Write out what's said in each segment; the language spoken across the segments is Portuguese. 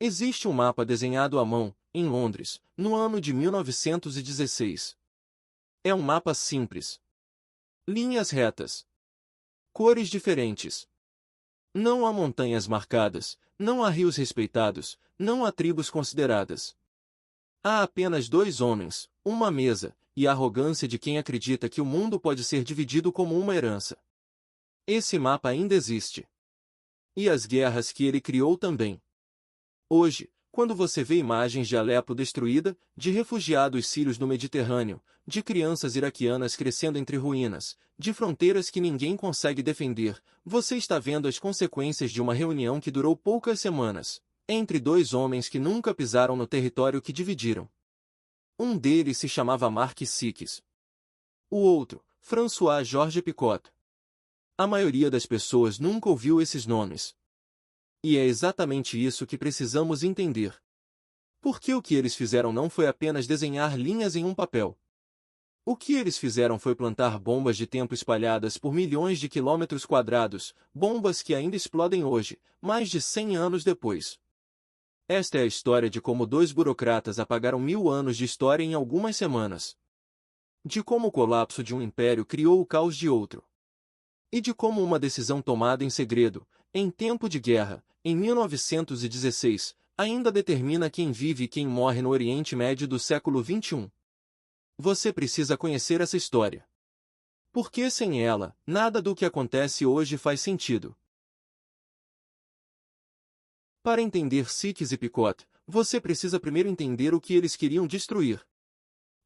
Existe um mapa desenhado à mão, em Londres, no ano de 1916. É um mapa simples. Linhas retas. Cores diferentes. Não há montanhas marcadas, não há rios respeitados, não há tribos consideradas. Há apenas dois homens, uma mesa, e a arrogância de quem acredita que o mundo pode ser dividido como uma herança. Esse mapa ainda existe. E as guerras que ele criou também. Hoje, quando você vê imagens de Alepo destruída, de refugiados sírios no Mediterrâneo, de crianças iraquianas crescendo entre ruínas, de fronteiras que ninguém consegue defender, você está vendo as consequências de uma reunião que durou poucas semanas, entre dois homens que nunca pisaram no território que dividiram. Um deles se chamava Marc Sykes. O outro, François-Georges Picot. A maioria das pessoas nunca ouviu esses nomes. E é exatamente isso que precisamos entender. Porque o que eles fizeram não foi apenas desenhar linhas em um papel. O que eles fizeram foi plantar bombas de tempo espalhadas por milhões de quilômetros quadrados, bombas que ainda explodem hoje, mais de 100 anos depois. Esta é a história de como dois burocratas apagaram 1000 anos de história em algumas semanas. De como o colapso de um império criou o caos de outro. E de como uma decisão tomada em segredo, em tempo de guerra, em 1916, ainda determina quem vive e quem morre no Oriente Médio do século XXI. Você precisa conhecer essa história. Porque sem ela, nada do que acontece hoje faz sentido. Para entender Sykes e Picot, você precisa primeiro entender o que eles queriam destruir.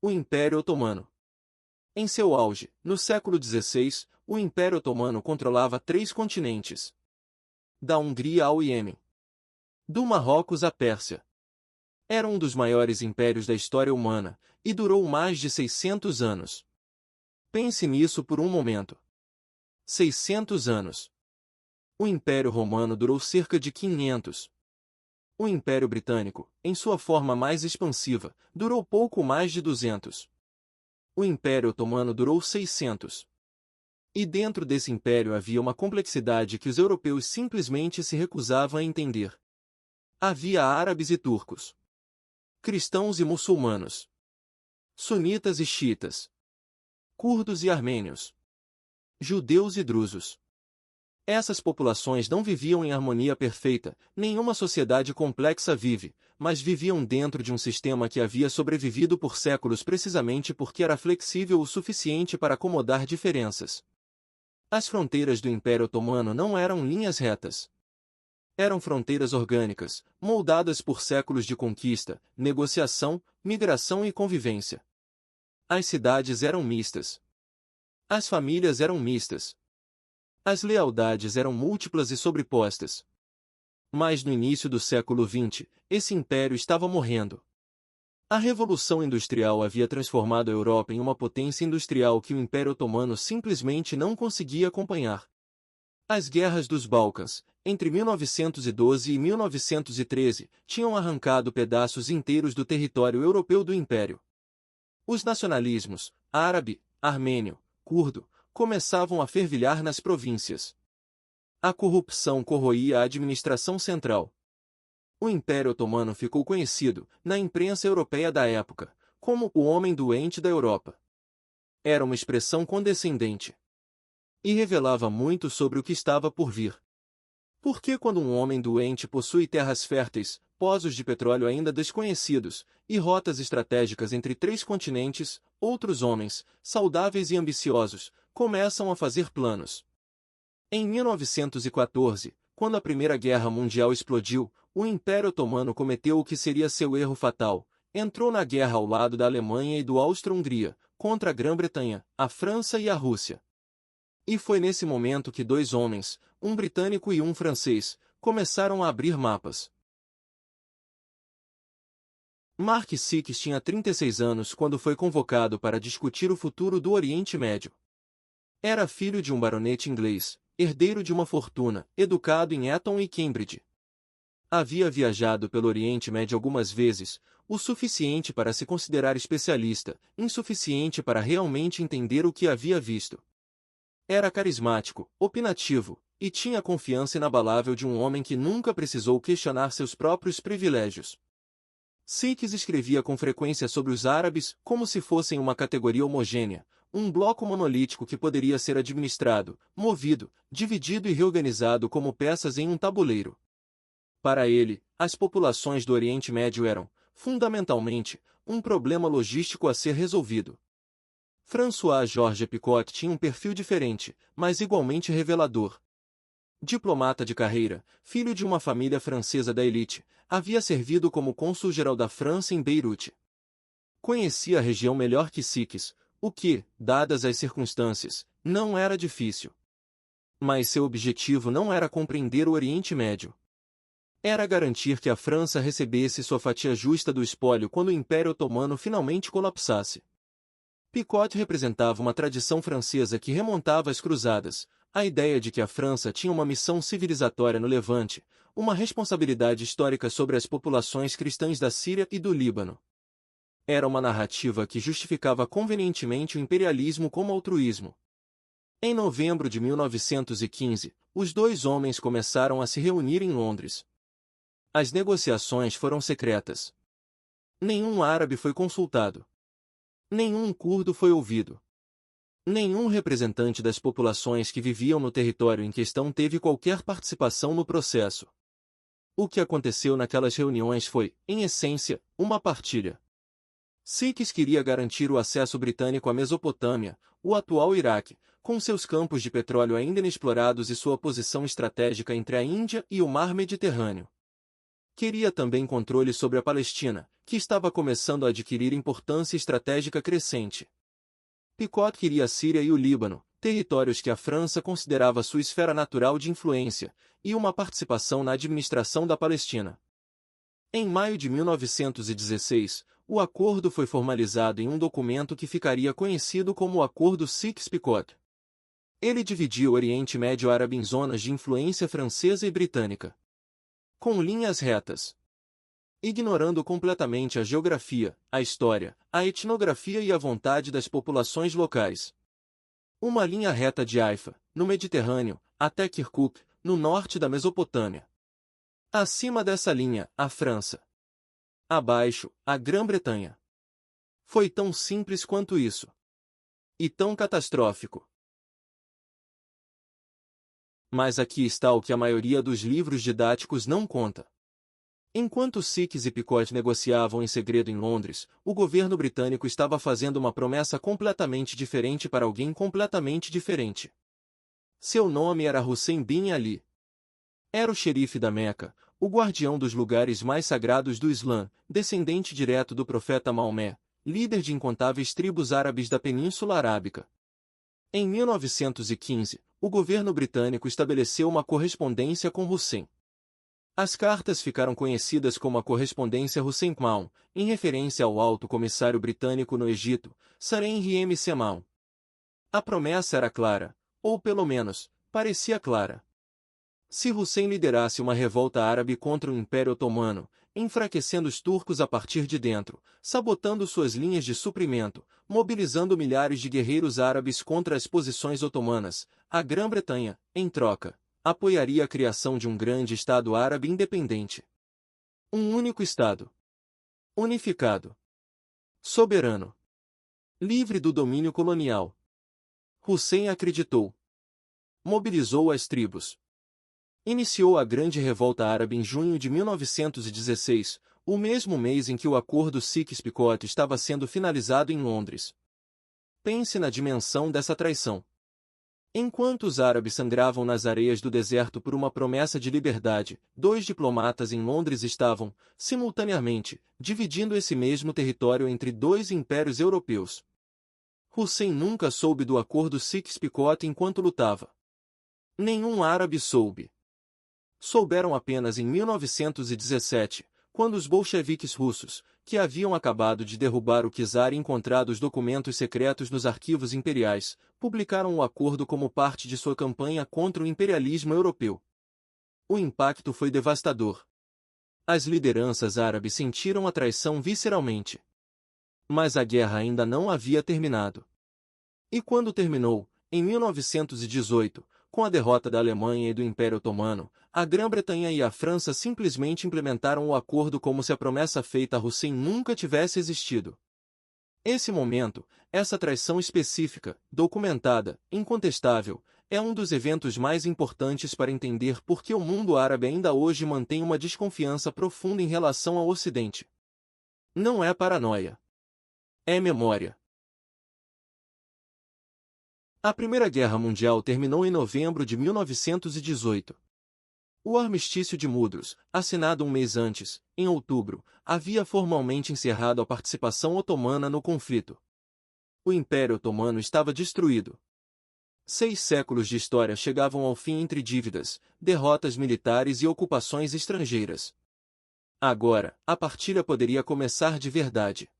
O Império Otomano. Em seu auge, no século XVI, o Império Otomano controlava 3 continentes. Da Hungria ao Iêmen. Do Marrocos à Pérsia. Era um dos maiores impérios da história humana, e durou mais de 600 anos. Pense nisso por um momento. 600 anos. O Império Romano durou cerca de 500. O Império Britânico, em sua forma mais expansiva, durou pouco mais de 200. O Império Otomano durou 600. E dentro desse império havia uma complexidade que os europeus simplesmente se recusavam a entender. Havia árabes e turcos. Cristãos e muçulmanos. Sunitas e xiitas. Curdos e armênios. Judeus e drusos. Essas populações não viviam em harmonia perfeita, nenhuma sociedade complexa vive, mas viviam dentro de um sistema que havia sobrevivido por séculos precisamente porque era flexível o suficiente para acomodar diferenças. As fronteiras do Império Otomano não eram linhas retas. Eram fronteiras orgânicas, moldadas por séculos de conquista, negociação, migração e convivência. As cidades eram mistas. As famílias eram mistas. As lealdades eram múltiplas e sobrepostas. Mas no início do século XX, esse império estava morrendo. A Revolução Industrial havia transformado a Europa em uma potência industrial que o Império Otomano simplesmente não conseguia acompanhar. As guerras dos Balcãs, entre 1912 e 1913, tinham arrancado pedaços inteiros do território europeu do Império. Os nacionalismos, árabe, armênio, curdo, começavam a fervilhar nas províncias. A corrupção corroía a administração central. O Império Otomano ficou conhecido, na imprensa europeia da época, como o homem doente da Europa. Era uma expressão condescendente. E revelava muito sobre o que estava por vir. Porque quando um homem doente possui terras férteis, poços de petróleo ainda desconhecidos, e rotas estratégicas entre 3 continentes, outros homens, saudáveis e ambiciosos, começam a fazer planos. Em 1914, quando a Primeira Guerra Mundial explodiu, o Império Otomano cometeu o que seria seu erro fatal. Entrou na guerra ao lado da Alemanha e do Áustria-Hungria, contra a Grã-Bretanha, a França e a Rússia. E foi nesse momento que 2 homens, um britânico e um francês, começaram a abrir mapas. Marc Sykes tinha 36 anos quando foi convocado para discutir o futuro do Oriente Médio. Era filho de um baronete inglês, herdeiro de uma fortuna, educado em Eton e Cambridge. Havia viajado pelo Oriente Médio algumas vezes, o suficiente para se considerar especialista, insuficiente para realmente entender o que havia visto. Era carismático, opinativo, e tinha a confiança inabalável de um homem que nunca precisou questionar seus próprios privilégios. Sikhs escrevia com frequência sobre os árabes como se fossem uma categoria homogênea, um bloco monolítico que poderia ser administrado, movido, dividido e reorganizado como peças em um tabuleiro. Para ele, as populações do Oriente Médio eram, fundamentalmente, um problema logístico a ser resolvido. François-Georges Picot tinha um perfil diferente, mas igualmente revelador. Diplomata de carreira, filho de uma família francesa da elite, havia servido como cônsul-geral da França em Beirute. Conhecia a região melhor que Sikhs, o que, dadas as circunstâncias, não era difícil. Mas seu objetivo não era compreender o Oriente Médio. Era garantir que a França recebesse sua fatia justa do espólio quando o Império Otomano finalmente colapsasse. Picot representava uma tradição francesa que remontava às Cruzadas, a ideia de que a França tinha uma missão civilizatória no Levante, uma responsabilidade histórica sobre as populações cristãs da Síria e do Líbano. Era uma narrativa que justificava convenientemente o imperialismo como altruísmo. Em novembro de 1915, os dois homens começaram a se reunir em Londres. As negociações foram secretas. Nenhum árabe foi consultado. Nenhum curdo foi ouvido. Nenhum representante das populações que viviam no território em questão teve qualquer participação no processo. O que aconteceu naquelas reuniões foi, em essência, uma partilha. Sikhs queria garantir o acesso britânico à Mesopotâmia, o atual Iraque, com seus campos de petróleo ainda inexplorados e sua posição estratégica entre a Índia e o Mar Mediterrâneo. Queria também controle sobre a Palestina, que estava começando a adquirir importância estratégica crescente. Picot queria a Síria e o Líbano, territórios que a França considerava sua esfera natural de influência, e uma participação na administração da Palestina. Em maio de 1916, o acordo foi formalizado em um documento que ficaria conhecido como o Acordo Sykes-Picot. Ele dividiu o Oriente Médio Árabe em zonas de influência francesa e britânica, com linhas retas, ignorando completamente a geografia, a história, a etnografia e a vontade das populações locais. Uma linha reta de Haifa, no Mediterrâneo, até Kirkuk, no norte da Mesopotâmia. Acima dessa linha, a França. Abaixo, a Grã-Bretanha. Foi tão simples quanto isso. E tão catastrófico. Mas aqui está o que a maioria dos livros didáticos não conta. Enquanto Sikhs e Picot negociavam em segredo em Londres, o governo britânico estava fazendo uma promessa completamente diferente para alguém completamente diferente. Seu nome era Hussein bin Ali. Era o xerife da Meca, o guardião dos lugares mais sagrados do Islã, descendente direto do profeta Maomé, líder de incontáveis tribos árabes da Península Arábica. Em 1915, o governo britânico estabeleceu uma correspondência com Hussein. As cartas ficaram conhecidas como a Correspondência Hussein-Maun, em referência ao alto comissário britânico no Egito, Sarem Riem Semaun. A promessa era clara, ou pelo menos, parecia clara. Se Hussein liderasse uma revolta árabe contra o Império Otomano, enfraquecendo os turcos a partir de dentro, sabotando suas linhas de suprimento, mobilizando milhares de guerreiros árabes contra as posições otomanas, a Grã-Bretanha, em troca, apoiaria a criação de um grande Estado árabe independente. Um único Estado. Unificado. Soberano. Livre do domínio colonial. Hussein acreditou. Mobilizou as tribos. Iniciou a Grande Revolta Árabe em junho de 1916, o mesmo mês em que o Acordo Sykes-Picot estava sendo finalizado em Londres. Pense na dimensão dessa traição. Enquanto os árabes sangravam nas areias do deserto por uma promessa de liberdade, dois diplomatas em Londres estavam, simultaneamente, dividindo esse mesmo território entre dois impérios europeus. Hussein nunca soube do Acordo Sykes-Picot enquanto lutava. Nenhum árabe soube. Souberam apenas em 1917, quando os bolcheviques russos, que haviam acabado de derrubar o czar e encontrado os documentos secretos nos arquivos imperiais, publicaram o acordo como parte de sua campanha contra o imperialismo europeu. O impacto foi devastador. As lideranças árabes sentiram a traição visceralmente. Mas a guerra ainda não havia terminado. E quando terminou, em 1918, Com a derrota da Alemanha e do Império Otomano, a Grã-Bretanha e a França simplesmente implementaram o acordo como se a promessa feita a Hussein nunca tivesse existido. Esse momento, essa traição específica, documentada, incontestável, é um dos eventos mais importantes para entender por que o mundo árabe ainda hoje mantém uma desconfiança profunda em relação ao Ocidente. Não é paranoia. É memória. A Primeira Guerra Mundial terminou em novembro de 1918. O armistício de Mudros, assinado um mês antes, em outubro, havia formalmente encerrado a participação otomana no conflito. O Império Otomano estava destruído. 6 séculos de história chegavam ao fim entre dívidas, derrotas militares e ocupações estrangeiras. Agora, a partilha poderia começar de verdade.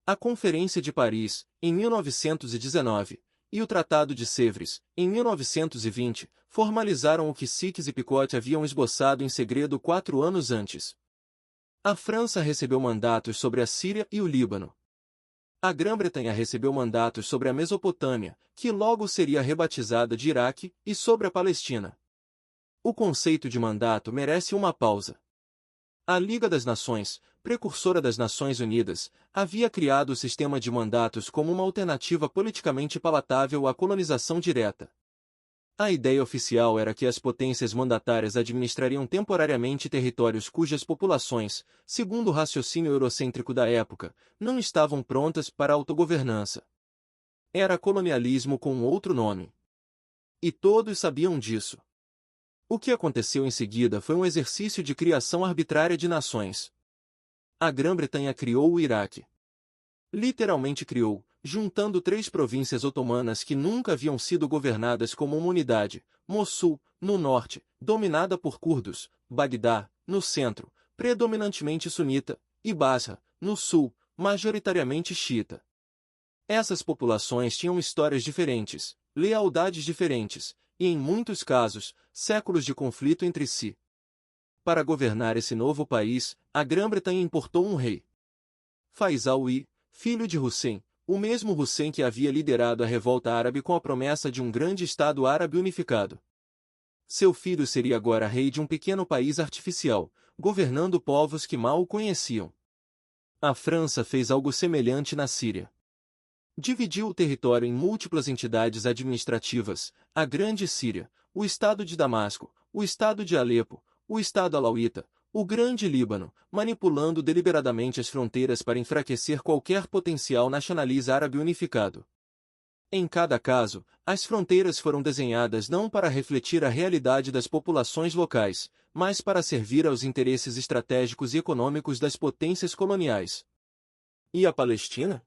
A Conferência de Paris, em 1919, e o Tratado de Sèvres, em 1920, formalizaram o que Sykes e Picot haviam esboçado em segredo 4 anos antes. A França recebeu mandatos sobre a Síria e o Líbano. A Grã-Bretanha recebeu mandatos sobre a Mesopotâmia, que logo seria rebatizada de Iraque, e sobre a Palestina. O conceito de mandato merece uma pausa. A Liga das Nações, precursora das Nações Unidas, havia criado o sistema de mandatos como uma alternativa politicamente palatável à colonização direta. A ideia oficial era que as potências mandatárias administrariam temporariamente territórios cujas populações, segundo o raciocínio eurocêntrico da época, não estavam prontas para a autogovernança. Era colonialismo com um outro nome. E todos sabiam disso. O que aconteceu em seguida foi um exercício de criação arbitrária de nações. A Grã-Bretanha criou o Iraque. Literalmente criou, juntando 3 províncias otomanas que nunca haviam sido governadas como uma unidade: Mossul, no norte, dominada por curdos; Bagdá, no centro, predominantemente sunita; e Basra, no sul, majoritariamente xiita. Essas populações tinham histórias diferentes, lealdades diferentes, e em muitos casos, séculos de conflito entre si. Para governar esse novo país, a Grã-Bretanha importou um rei. Faisal I, filho de Hussein, o mesmo Hussein que havia liderado a revolta árabe com a promessa de um grande Estado árabe unificado. Seu filho seria agora rei de um pequeno país artificial, governando povos que mal o conheciam. A França fez algo semelhante na Síria. Dividiu o território em múltiplas entidades administrativas: a Grande Síria, o Estado de Damasco, o Estado de Alepo, o Estado alauíta, o Grande Líbano, manipulando deliberadamente as fronteiras para enfraquecer qualquer potencial nacionalista árabe unificado. Em cada caso, as fronteiras foram desenhadas não para refletir a realidade das populações locais, mas para servir aos interesses estratégicos e econômicos das potências coloniais. E a Palestina?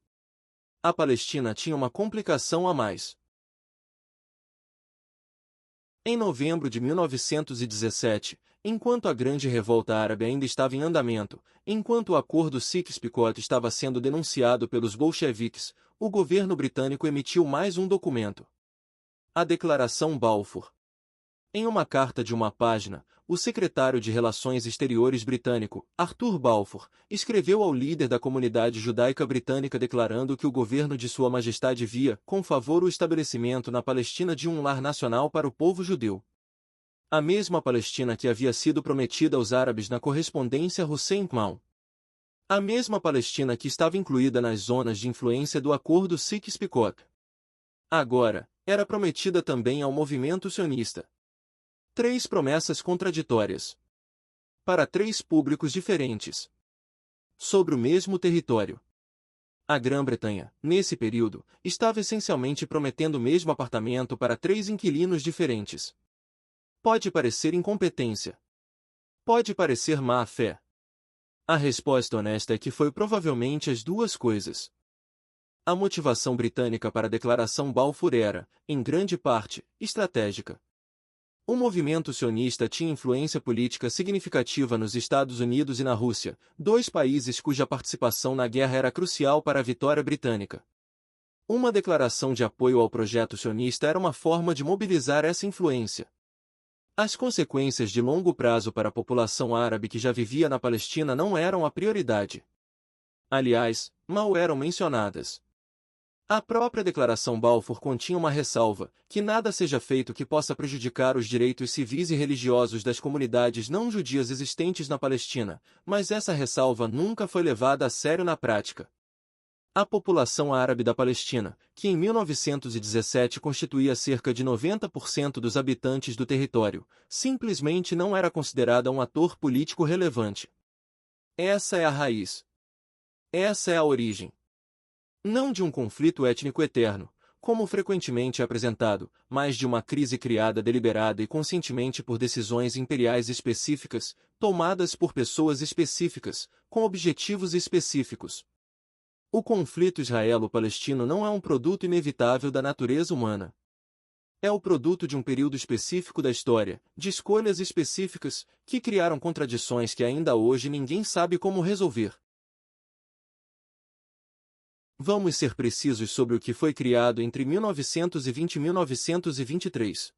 A Palestina tinha uma complicação a mais. Em novembro de 1917, enquanto a grande revolta árabe ainda estava em andamento, enquanto o acordo Sykes-Picot estava sendo denunciado pelos bolcheviques, o governo britânico emitiu mais um documento: a Declaração Balfour. Em uma carta de uma página, o secretário de Relações Exteriores britânico, Arthur Balfour, escreveu ao líder da comunidade judaica britânica declarando que o governo de Sua Majestade via com favor o estabelecimento na Palestina de um lar nacional para o povo judeu. A mesma Palestina que havia sido prometida aos árabes na correspondência Hussein-Khmau. A mesma Palestina que estava incluída nas zonas de influência do acordo Sykes-Picot. Agora, era prometida também ao movimento sionista. 3 promessas contraditórias. Para 3 públicos diferentes. Sobre o mesmo território. A Grã-Bretanha, nesse período, estava essencialmente prometendo o mesmo apartamento para 3 inquilinos diferentes. Pode parecer incompetência. Pode parecer má-fé. A resposta honesta é que foi provavelmente as 2 coisas. A motivação britânica para a Declaração Balfour era, em grande parte, estratégica. O movimento sionista tinha influência política significativa nos Estados Unidos e na Rússia, 2 países cuja participação na guerra era crucial para a vitória britânica. Uma declaração de apoio ao projeto sionista era uma forma de mobilizar essa influência. As consequências de longo prazo para a população árabe que já vivia na Palestina não eram a prioridade. Aliás, mal eram mencionadas. A própria Declaração Balfour continha uma ressalva, que nada seja feito que possa prejudicar os direitos civis e religiosos das comunidades não-judias existentes na Palestina, mas essa ressalva nunca foi levada a sério na prática. A população árabe da Palestina, que em 1917 constituía cerca de 90% dos habitantes do território, simplesmente não era considerada um ator político relevante. Essa é a raiz. Essa é a origem. Não de um conflito étnico eterno, como frequentemente é apresentado, mas de uma crise criada deliberada e conscientemente por decisões imperiais específicas, tomadas por pessoas específicas, com objetivos específicos. O conflito israelo-palestino não é um produto inevitável da natureza humana. É o produto de um período específico da história, de escolhas específicas, que criaram contradições que ainda hoje ninguém sabe como resolver. Vamos ser precisos sobre o que foi criado entre 1920 e 1923.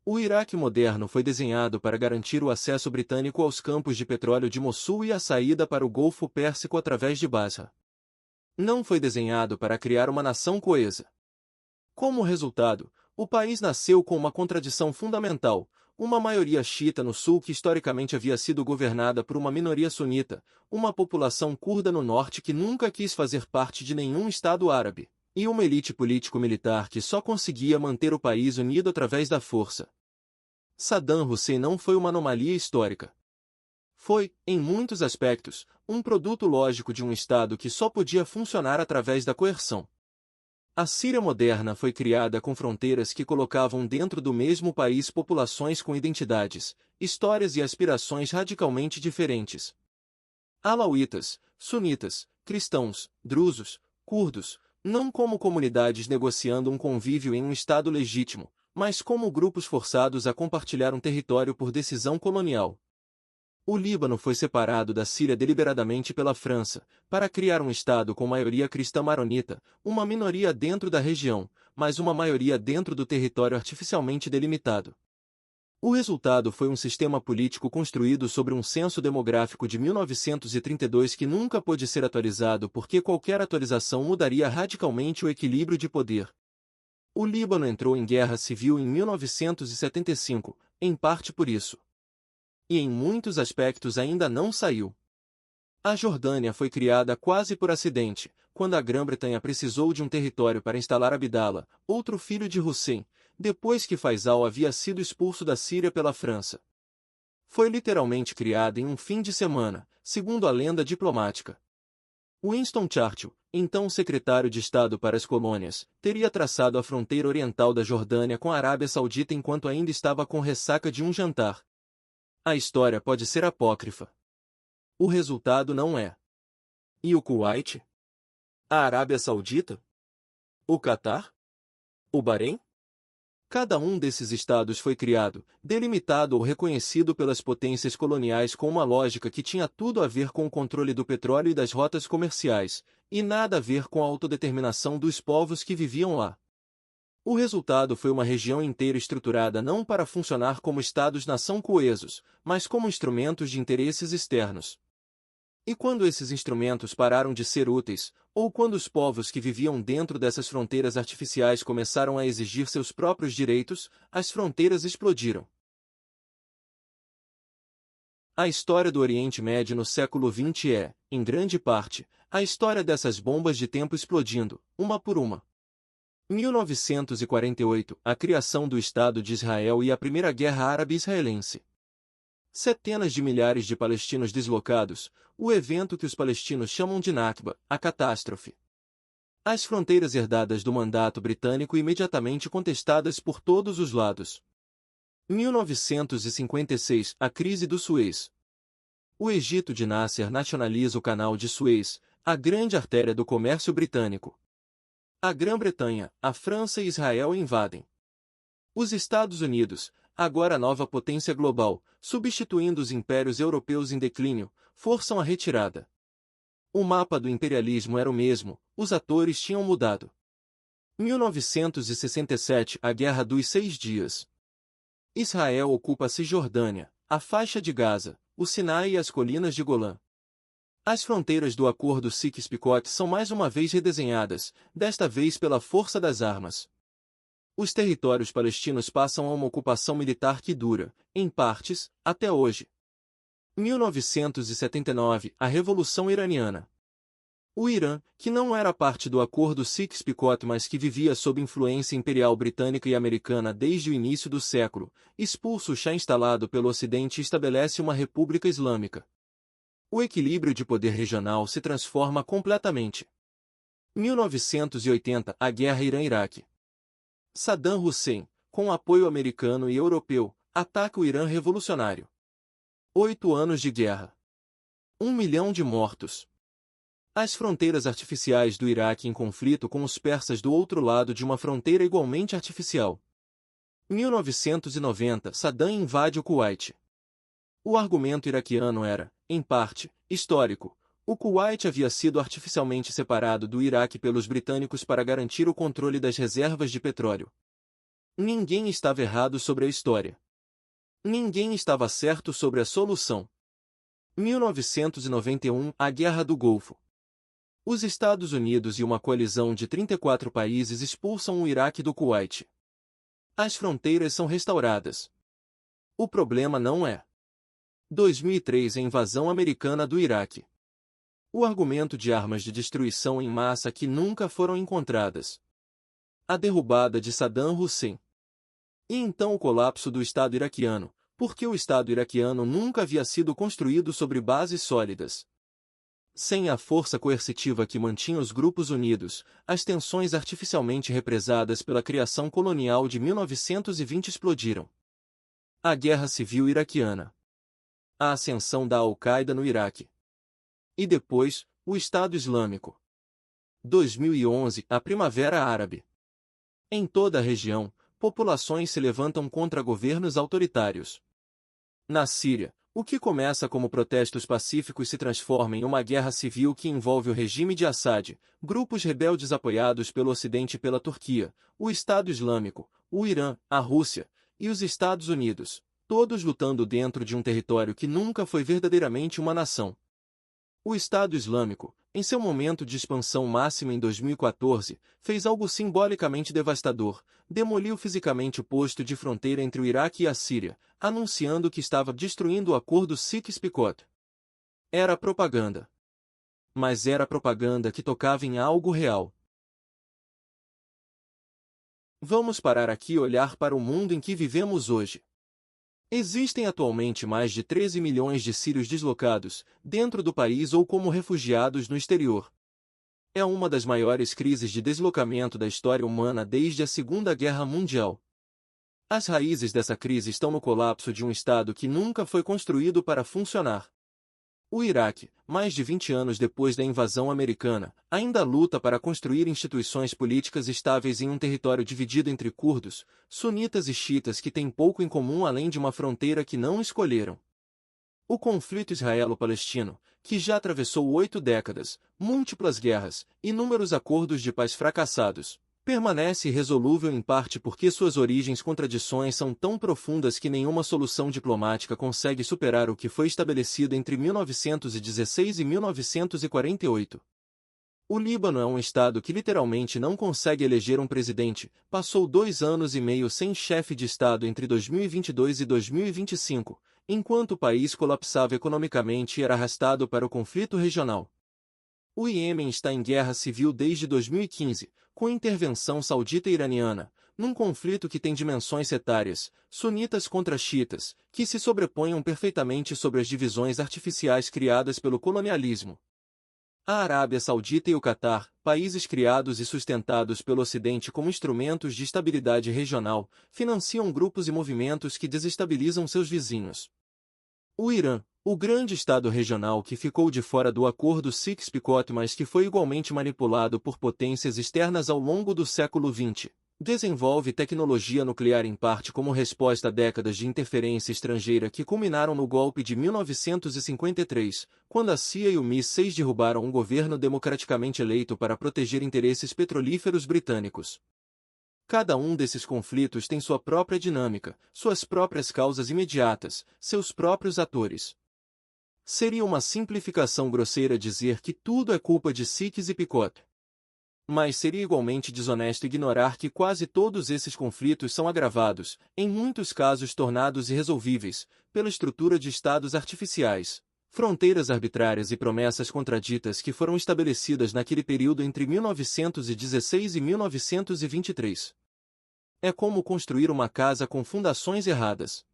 O Iraque moderno foi desenhado para garantir o acesso britânico aos campos de petróleo de Mossul e a saída para o Golfo Pérsico através de Basra. Não foi desenhado para criar uma nação coesa. Como resultado, o país nasceu com uma contradição fundamental: uma maioria xiita no sul que historicamente havia sido governada por uma minoria sunita, uma população curda no norte que nunca quis fazer parte de nenhum Estado árabe, e uma elite político-militar que só conseguia manter o país unido através da força. Saddam Hussein não foi uma anomalia histórica. Foi, em muitos aspectos, um produto lógico de um Estado que só podia funcionar através da coerção. A Síria moderna foi criada com fronteiras que colocavam dentro do mesmo país populações com identidades, histórias e aspirações radicalmente diferentes. Alauítas, sunitas, cristãos, drusos, curdos, não como comunidades negociando um convívio em um Estado legítimo, mas como grupos forçados a compartilhar um território por decisão colonial. O Líbano foi separado da Síria deliberadamente pela França, para criar um Estado com maioria cristã maronita, uma minoria dentro da região, mas uma maioria dentro do território artificialmente delimitado. O resultado foi um sistema político construído sobre um censo demográfico de 1932 que nunca pôde ser atualizado porque qualquer atualização mudaria radicalmente o equilíbrio de poder. O Líbano entrou em guerra civil em 1975, em parte por isso. E em muitos aspectos ainda não saiu. A Jordânia foi criada quase por acidente, quando a Grã-Bretanha precisou de um território para instalar Abdallah, outro filho de Hussein, depois que Faisal havia sido expulso da Síria pela França. Foi literalmente criada em um fim de semana, segundo a lenda diplomática. Winston Churchill, então secretário de Estado para as colônias, teria traçado a fronteira oriental da Jordânia com a Arábia Saudita enquanto ainda estava com ressaca de um jantar. A história pode ser apócrifa. O resultado não é. E o Kuwait? A Arábia Saudita? O Catar? O Bahrein? Cada um desses estados foi criado, delimitado ou reconhecido pelas potências coloniais com uma lógica que tinha tudo a ver com o controle do petróleo e das rotas comerciais, e nada a ver com a autodeterminação dos povos que viviam lá. O resultado foi uma região inteira estruturada não para funcionar como estados-nação coesos, mas como instrumentos de interesses externos. E quando esses instrumentos pararam de ser úteis, ou quando os povos que viviam dentro dessas fronteiras artificiais começaram a exigir seus próprios direitos, as fronteiras explodiram. A história do Oriente Médio no século XX é, em grande parte, a história dessas bombas de tempo explodindo, uma por uma. 1948, a criação do Estado de Israel e a Primeira Guerra Árabe-Israelense. Centenas de milhares de palestinos deslocados, o evento que os palestinos chamam de Nakba, a catástrofe. As fronteiras herdadas do mandato britânico imediatamente contestadas por todos os lados. 1956, a crise do Suez. O Egito de Nasser nacionaliza o canal de Suez, a grande artéria do comércio britânico. A Grã-Bretanha, a França e Israel invadem. Os Estados Unidos, agora a nova potência global, substituindo os impérios europeus em declínio, forçam a retirada. O mapa do imperialismo era o mesmo, os atores tinham mudado. 1967, a Guerra dos 6 Dias. Israel ocupa a Cisjordânia, a faixa de Gaza, o Sinai e as colinas de Golã. As fronteiras do Acordo Sykes-Picot são mais uma vez redesenhadas, desta vez pela força das armas. Os territórios palestinos passam a uma ocupação militar que dura, em partes, até hoje. 1979, a Revolução Iraniana. O Irã, que não era parte do Acordo Sykes-Picot mas que vivia sob influência imperial britânica e americana desde o início do século, expulsa o Shah instalado pelo Ocidente e estabelece uma república islâmica. O equilíbrio de poder regional se transforma completamente. 1980, a Guerra Irã-Iraque. Saddam Hussein, com apoio americano e europeu, ataca o Irã revolucionário. 8 anos de guerra. 1 milhão de mortos. As fronteiras artificiais do Iraque em conflito com os persas do outro lado de uma fronteira igualmente artificial. 1990, Saddam invade o Kuwait. O argumento iraquiano era, em parte, histórico. O Kuwait havia sido artificialmente separado do Iraque pelos britânicos para garantir o controle das reservas de petróleo. Ninguém estava errado sobre a história. Ninguém estava certo sobre a solução. 1991, a Guerra do Golfo. Os Estados Unidos e uma coalizão de 34 países expulsam o Iraque do Kuwait. As fronteiras são restauradas. O problema não é 2003, a invasão americana do Iraque. O argumento de armas de destruição em massa que nunca foram encontradas. A derrubada de Saddam Hussein. E então o colapso do Estado iraquiano, porque o Estado iraquiano nunca havia sido construído sobre bases sólidas. Sem a força coercitiva que mantinha os grupos unidos, as tensões artificialmente represadas pela criação colonial de 1920 explodiram. A Guerra Civil Iraquiana. A ascensão da Al-Qaeda no Iraque. E depois, o Estado Islâmico. 2011, a Primavera Árabe. Em toda a região, populações se levantam contra governos autoritários. Na Síria, o que começa como protestos pacíficos se transforma em uma guerra civil que envolve o regime de Assad, grupos rebeldes apoiados pelo Ocidente e pela Turquia, o Estado Islâmico, o Irã, a Rússia e os Estados Unidos, todos lutando dentro de um território que nunca foi verdadeiramente uma nação. O Estado Islâmico, em seu momento de expansão máxima em 2014, fez algo simbolicamente devastador: demoliu fisicamente o posto de fronteira entre o Iraque e a Síria, anunciando que estava destruindo o Acordo Sykes-Picot. Era propaganda. Mas era propaganda que tocava em algo real. Vamos parar aqui e olhar para o mundo em que vivemos hoje. Existem atualmente mais de 13 milhões de sírios deslocados, dentro do país ou como refugiados no exterior. É uma das maiores crises de deslocamento da história humana desde a Segunda Guerra Mundial. As raízes dessa crise estão no colapso de um Estado que nunca foi construído para funcionar. O Iraque, mais de 20 anos depois da invasão americana, ainda luta para construir instituições políticas estáveis em um território dividido entre curdos, sunitas e xiitas que têm pouco em comum além de uma fronteira que não escolheram. O conflito israelo-palestino, que já atravessou 8 décadas, múltiplas guerras, inúmeros acordos de paz fracassados, permanece irresolúvel em parte porque suas origens e contradições são tão profundas que nenhuma solução diplomática consegue superar o que foi estabelecido entre 1916 e 1948. O Líbano é um estado que literalmente não consegue eleger um presidente, passou 2 anos e meio sem chefe de estado entre 2022 e 2025, enquanto o país colapsava economicamente e era arrastado para o conflito regional. O Iêmen está em guerra civil desde 2015, com intervenção saudita e iraniana, num conflito que tem dimensões setárias, sunitas contra xiitas, que se sobreponham perfeitamente sobre as divisões artificiais criadas pelo colonialismo. A Arábia Saudita e o Catar, países criados e sustentados pelo Ocidente como instrumentos de estabilidade regional, financiam grupos e movimentos que desestabilizam seus vizinhos. O Irã, o grande estado regional que ficou de fora do Acordo Sykes-Picot mas que foi igualmente manipulado por potências externas ao longo do século XX, desenvolve tecnologia nuclear em parte como resposta a décadas de interferência estrangeira que culminaram no golpe de 1953, quando a CIA e o MI-6 derrubaram um governo democraticamente eleito para proteger interesses petrolíferos britânicos. Cada um desses conflitos tem sua própria dinâmica, suas próprias causas imediatas, seus próprios atores. Seria uma simplificação grosseira dizer que tudo é culpa de Sykes e Picot. Mas seria igualmente desonesto ignorar que quase todos esses conflitos são agravados, em muitos casos tornados irresolvíveis, pela estrutura de estados artificiais, fronteiras arbitrárias e promessas contraditas que foram estabelecidas naquele período entre 1916 e 1923. É como construir uma casa com fundações erradas.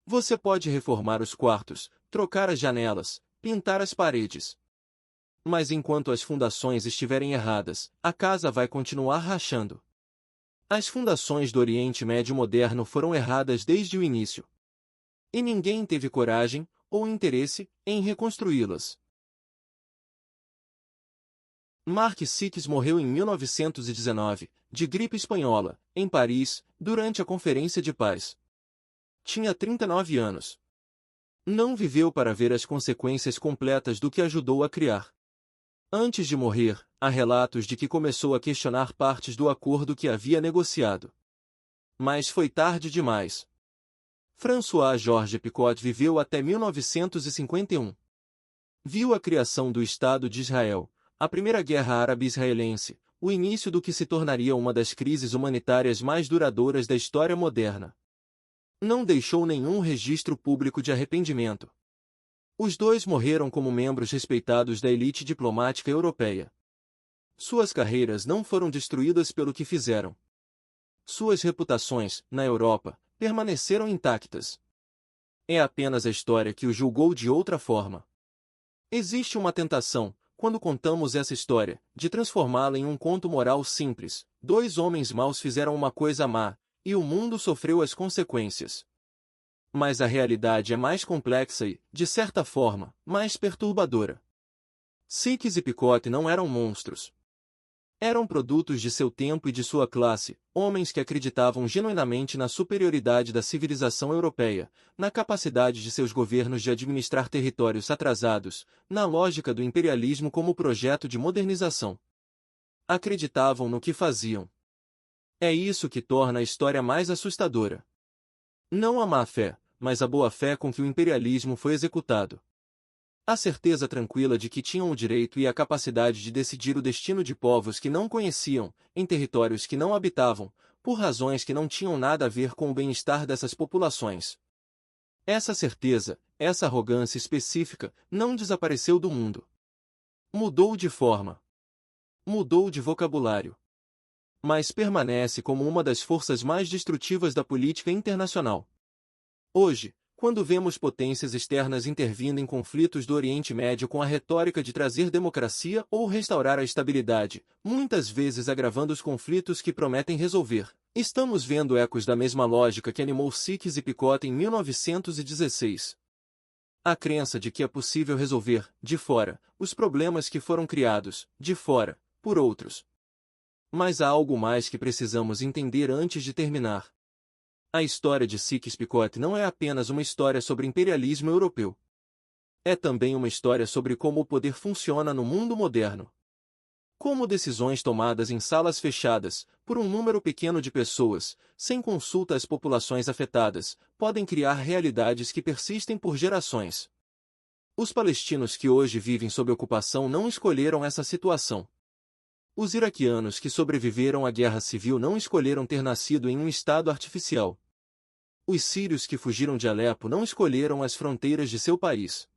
Você pode reformar os quartos, trocar as janelas, pintar as paredes. Mas enquanto as fundações estiverem erradas, a casa vai continuar rachando. As fundações do Oriente Médio moderno foram erradas desde o início. E ninguém teve coragem, ou interesse, em reconstruí-las. Mark Sykes morreu em 1919, de gripe espanhola, em Paris, durante a Conferência de Paz. Tinha 39 anos. Não viveu para ver as consequências completas do que ajudou a criar. Antes de morrer, há relatos de que começou a questionar partes do acordo que havia negociado. Mas foi tarde demais. François-Georges Picot viveu até 1951. Viu a criação do Estado de Israel, a Primeira Guerra Árabe-Israelense, o início do que se tornaria uma das crises humanitárias mais duradouras da história moderna. Não deixou nenhum registro público de arrependimento. Os dois morreram como membros respeitados da elite diplomática europeia. Suas carreiras não foram destruídas pelo que fizeram. Suas reputações, na Europa, permaneceram intactas. É apenas a história que o julgou de outra forma. Existe uma tentação, quando contamos essa história, de transformá-la em um conto moral simples. Dois homens maus fizeram uma coisa má, e o mundo sofreu as consequências. Mas a realidade é mais complexa e, de certa forma, mais perturbadora. Sykes e Picot não eram monstros. Eram produtos de seu tempo e de sua classe, homens que acreditavam genuinamente na superioridade da civilização europeia, na capacidade de seus governos de administrar territórios atrasados, na lógica do imperialismo como projeto de modernização. Acreditavam no que faziam. É isso que torna a história mais assustadora. Não a má-fé, mas a boa-fé com que o imperialismo foi executado. A certeza tranquila de que tinham o direito e a capacidade de decidir o destino de povos que não conheciam, em territórios que não habitavam, por razões que não tinham nada a ver com o bem-estar dessas populações. Essa certeza, essa arrogância específica, não desapareceu do mundo. Mudou de forma. Mudou de vocabulário. Mas permanece como uma das forças mais destrutivas da política internacional. Hoje, quando vemos potências externas intervindo em conflitos do Oriente Médio com a retórica de trazer democracia ou restaurar a estabilidade, muitas vezes agravando os conflitos que prometem resolver, estamos vendo ecos da mesma lógica que animou Sykes e Picot em 1916. A crença de que é possível resolver, de fora, os problemas que foram criados, de fora, por outros. Mas há algo mais que precisamos entender antes de terminar. A história de Sykes Picot não é apenas uma história sobre imperialismo europeu. É também uma história sobre como o poder funciona no mundo moderno. Como decisões tomadas em salas fechadas, por um número pequeno de pessoas, sem consulta às populações afetadas, podem criar realidades que persistem por gerações. Os palestinos que hoje vivem sob ocupação não escolheram essa situação. Os iraquianos que sobreviveram à guerra civil não escolheram ter nascido em um estado artificial. Os sírios que fugiram de Alepo não escolheram as fronteiras de seu país.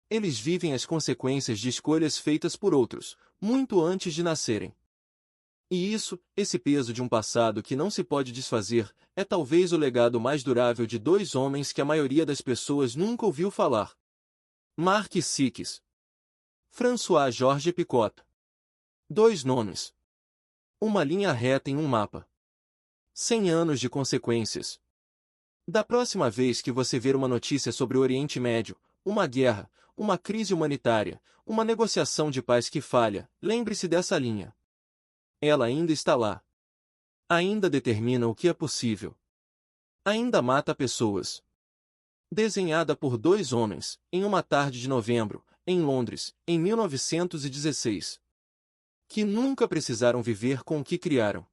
Eles vivem as consequências de escolhas feitas por outros, muito antes de nascerem. E isso, esse peso de um passado que não se pode desfazer, é talvez o legado mais durável de dois homens que a maioria das pessoas nunca ouviu falar. Mark Sykes. François-Georges Picot. Dois nomes. Uma linha reta em um mapa. 100 anos de consequências. Da próxima vez que você ver uma notícia sobre o Oriente Médio, uma guerra, uma crise humanitária, uma negociação de paz que falha, lembre-se dessa linha. Ela ainda está lá. Ainda determina o que é possível. Ainda mata pessoas. Desenhada por dois homens, em uma tarde de novembro, em Londres, em 1916. Que nunca precisaram viver com o que criaram.